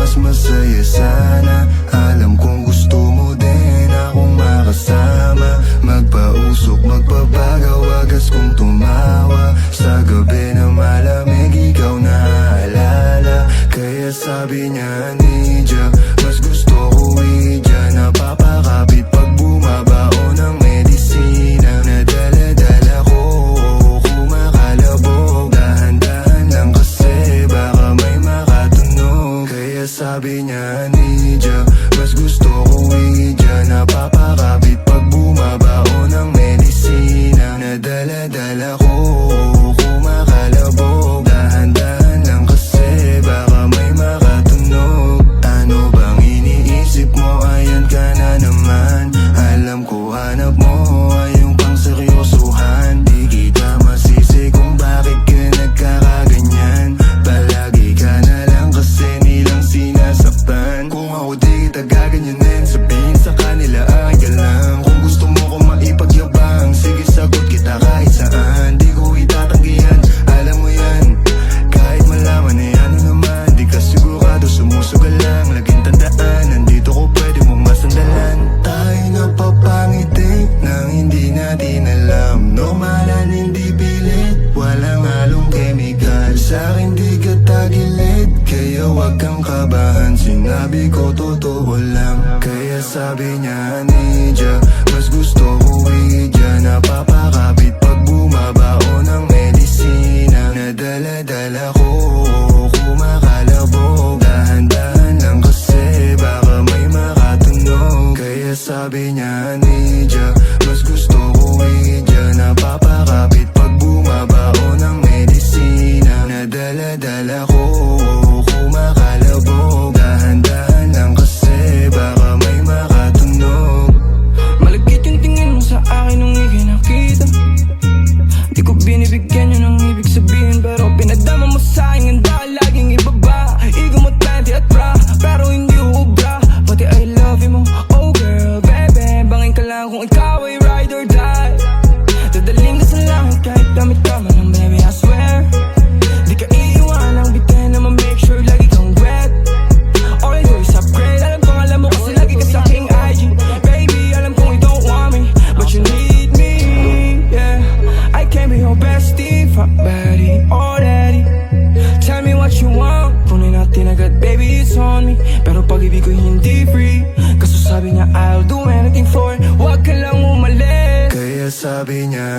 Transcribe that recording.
mas masaya sana. Alam kong gusto mo din akong makasama. Magpausok, magpapagaw, wagas kong tumawa. Sa gabi na malamig, ikaw naaalala. Kaya sabi niya, Nidya, mas gusto ko Widya. Napapakapit pag bumabao ng medisina. Nadala-dala ko, kumakalabog. Dahan-dahan lang kasi baka may makatunog. Kaya sabi niya, Nidya, mas gusto ko Widya. Napapakapit pag bumabao ng medisina. Nadala-dala ko, kumakalabog. Dahan-dahan lang kasi baka may makatunog. Ano bang iniisip mo? Ayan ka na naman. Alam ko hanap mo ay yung pang seryosohan. Di kita masisi kung bakit ka nagkakaganyan. Palagi ka na lang kasi nilang sinasaktan. Kung ako di kita gaganyanin, sabihin sa kanila ay ka lang. Kung gusto mo kong maipagyabang, sige sagot kita kahit saan. Di ko itatanggihan, alam mo yan. Kahit malaman na ano naman, di ka sigurado, sumusugal lang. Laging tandaan, nandito ko pwede mong masandalan. Tayo napapangiti nang hindi natin alam. Normalan, hindi pilit, walang halong chemical. Sa'kin di ka tagilid, kaya wag kang kabahan. Sinabi ko totoo lang. Kaya sabi niya, Nidya, mas gusto ko Widya. Napapakapit pag bumabao ng medisina. Nadala-dala ko, kumakalabog. Dahan-dahan lang kasi baka may makatunog. Kaya sabi niya, Nidya, mas gusto ko Widya. Napapakapit pag bumabao ng medisina. Nadala-dala ko, kumakalabog. Dahan-dahan lang kasi baka may makatunog. Malagkit yung tingin mo sa akin nung ika'y nakita. Di ko binibigyan yun ang ibig sabihin, pero pinadama mo sa akin ang dahil laging ibaba. Ego mo 20 at bra, pero hindi ubra. Pati I love you mo, oh girl, baby. Bangin ka lang kung ikaw ay ride or die. Dadaling ka sa langit kahit damit ka man ng baby, I swear. Di ka iiwanang bitin naman, make sure lagi kang wet. All I do is upgrade, alam kong alam mo kasi lagi ka sa aking IG. Baby, alam kong you don't want me, but you need me, yeah. I can be your bestie, fuck buddy, already. Tell me what you want, kunin natin agad, baby, it's on me. Pero pag-ibig ko hindi free, kaso sabi niya I'll do anything for it. Huwag ka lang umalis. Kaya sabi niya,